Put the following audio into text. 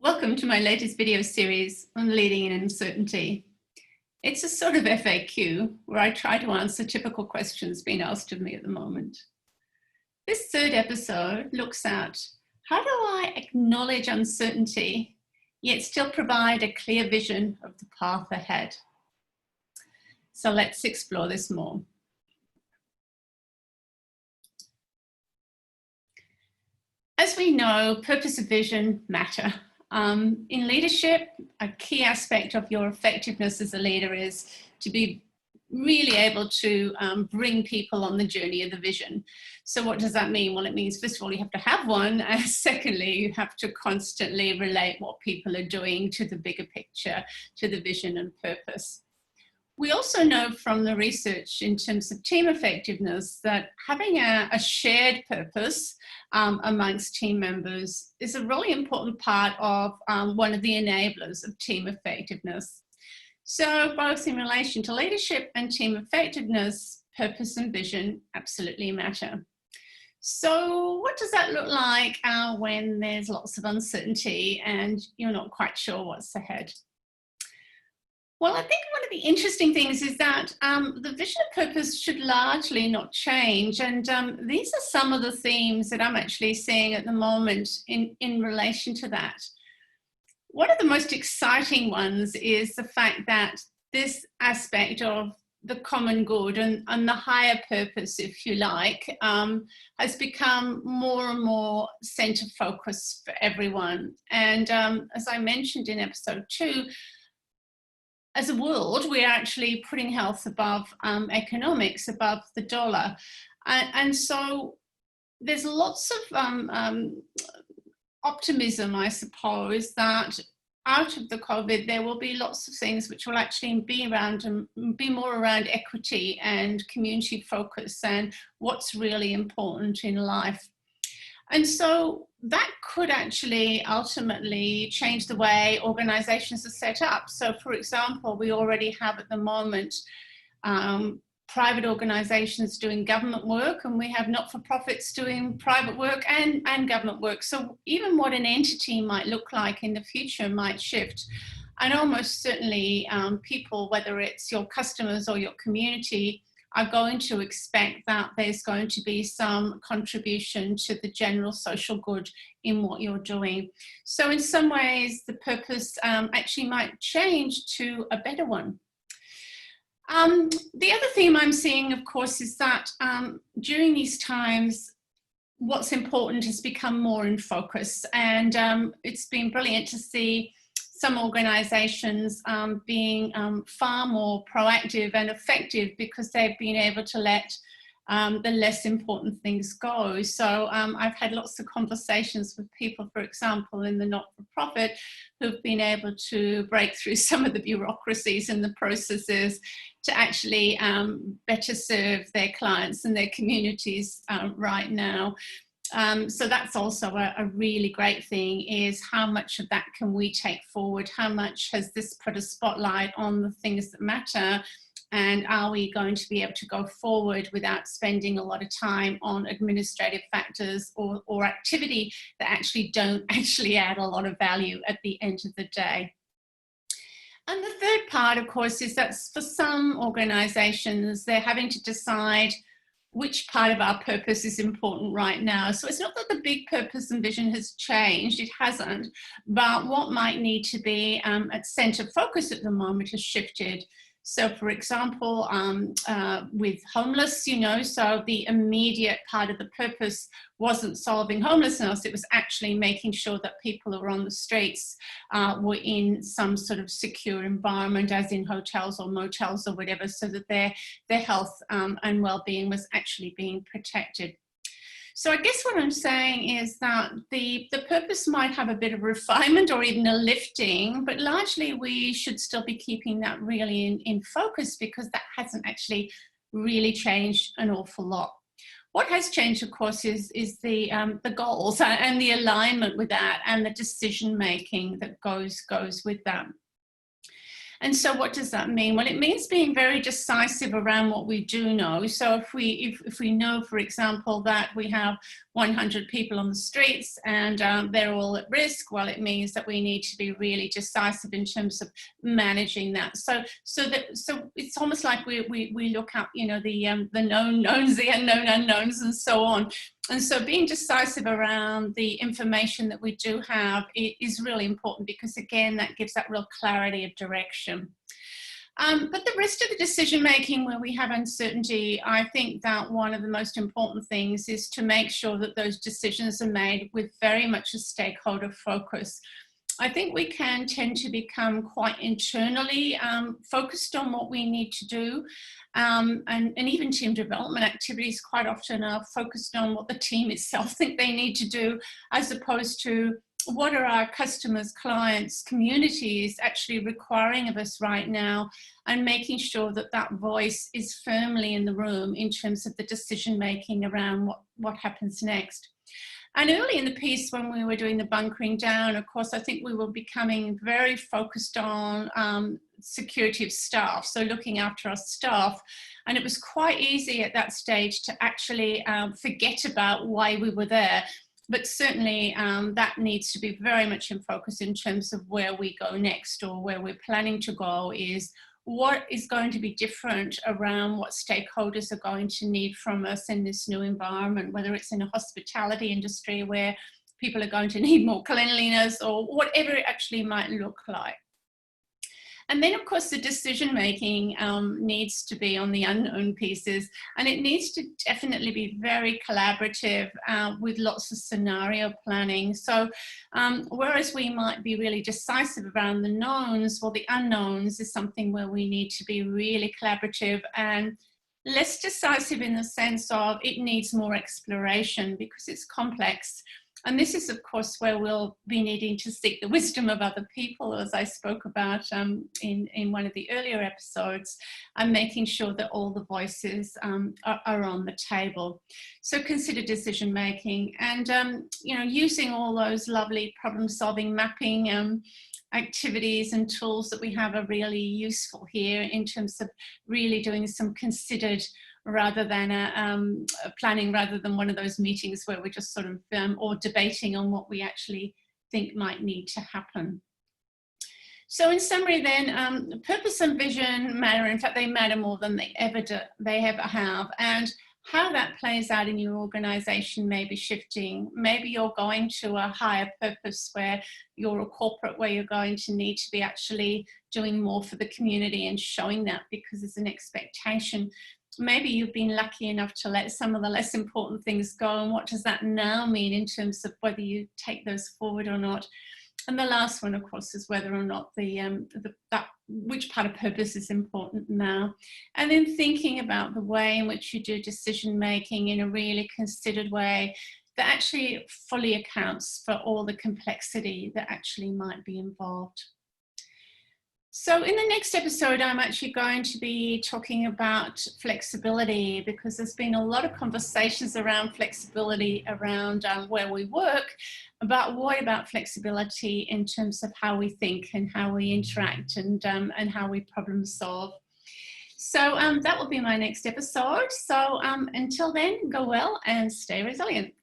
Welcome to my latest video series on leading in uncertainty. It's a sort of FAQ where I try to answer typical questions being asked of me at the moment. This third episode looks at how do I acknowledge uncertainty yet still provide a clear vision of the path ahead. So let's explore this more. As we know, purpose and vision matter. In leadership, a key aspect of your effectiveness as a leader is to be really able to bring people on the journey of the vision. So what does that mean? Well, it means, first of all, you have to have one. And secondly, you have to constantly relate what people are doing to the bigger picture, to the vision and purpose. We also know from the research in terms of team effectiveness that having a shared purpose amongst team members is a really important part of one of the enablers of team effectiveness. So both in relation to leadership and team effectiveness, purpose and vision absolutely matter. So what does that look like when there's lots of uncertainty and you're not quite sure what's ahead? Well, I think one of the interesting things is that the vision and purpose should largely not change. And these are some of the themes that I'm actually seeing at the moment in relation to that. One of the most exciting ones is the fact that this aspect of the common good and the higher purpose, if you like, has become more and more center focus for everyone. And as I mentioned in episode 2, as a world, we're actually putting health above economics, above the dollar. And so there's lots of optimism, I suppose, that out of the COVID, there will be lots of things which will actually be more around equity and community focus and what's really important in life. And so that could actually ultimately change the way organizations are set up. So for example, we already have at the moment private organizations doing government work, and we have not-for-profits doing private work and government work. So even what an entity might look like in the future might shift. And almost certainly people, whether it's your customers or your community, are going to expect that there's going to be some contribution to the general social good in what you're doing. So in some ways, the purpose actually might change to a better one. The other theme I'm seeing, of course, is that during these times, what's important has become more in focus. And it's been brilliant to see some organizations being far more proactive and effective because they've been able to let the less important things go. So I've had lots of conversations with people, for example, in the not-for-profit who've been able to break through some of the bureaucracies and the processes to actually better serve their clients and their communities right now. So that's also a really great thing, is how much of that can we take forward? How much has this put a spotlight on the things that matter? And are we going to be able to go forward without spending a lot of time on administrative factors or activity that actually don't actually add a lot of value at the end of the day? And the third part, of course, is that for some organizations, they're having to decide which part of our purpose is important right now. So it's not that the big purpose and vision has changed, it hasn't, but what might need to be at center focus at the moment has shifted. So for example, with homeless, so the immediate part of the purpose wasn't solving homelessness, it was actually making sure that people who were on the streets were in some sort of secure environment, as in hotels or motels or whatever, so that their health and well-being was actually being protected. So I guess what I'm saying is that the purpose might have a bit of refinement or even a lifting, but largely we should still be keeping that really in focus, because that hasn't actually really changed an awful lot. What has changed, of course, is the goals and the alignment with that and the decision making that goes with that. And so what does that mean? Well, it means being very decisive around what we do know. So if we know, for example, that we have 100 people on the streets and they're all at risk, well, it means that we need to be really decisive in terms of managing that. So it's almost like we look at, you know, the known knowns, the unknown unknowns, and so on. And so being decisive around the information that we do have is really important, because again, that gives that real clarity of direction. But the rest of the decision making where we have uncertainty, I think that one of the most important things is to make sure that those decisions are made with very much a stakeholder focus. I think we can tend to become quite internally focused on what we need to do. And even team development activities quite often are focused on what the team itself think they need to do, as opposed to what are our customers, clients, communities actually requiring of us right now, and making sure that that voice is firmly in the room in terms of the decision making around what happens next. And early in the piece, when we were doing the bunkering down, of course, I think we were becoming very focused on security of staff, so looking after our staff. And it was quite easy at that stage to actually forget about why we were there. But certainly that needs to be very much in focus in terms of where we go next, or where we're planning to go, is what is going to be different around what stakeholders are going to need from us in this new environment, whether it's in a hospitality industry where people are going to need more cleanliness, or whatever it actually might look like. And then, of course, the decision making needs to be on the unknown pieces, and it needs to definitely be very collaborative with lots of scenario planning. So whereas we might be really decisive around the knowns, well, the unknowns is something where we need to be really collaborative and less decisive in the sense of it needs more exploration because it's complex. And this is, of course, where we'll be needing to seek the wisdom of other people, as I spoke about in one of the earlier episodes, and making sure that all the voices are on the table. So consider decision making, and you know, using all those lovely problem-solving mapping activities and tools that we have are really useful here in terms of really doing some considered rather than planning, rather than one of those meetings where we're just sort of or debating on what we actually think might need to happen. So in summary then, purpose and vision matter. In fact, they matter more than they ever have. And how that plays out in your organization may be shifting. Maybe you're going to a higher purpose where you're a corporate, where you're going to need to be actually doing more for the community and showing that because there's an expectation. Maybe you've been lucky enough to let some of the less important things go, and what does that now mean in terms of whether you take those forward or not? And the last one, of course, is whether or not which part of purpose is important now. And then thinking about the way in which you do decision making in a really considered way that actually fully accounts for all the complexity that actually might be involved. So in the next episode, I'm actually going to be talking about flexibility, because there's been a lot of conversations around flexibility around where we work, about what about flexibility in terms of how we think and how we interact and how we problem solve. So that will be my next episode. So until then, go well and stay resilient.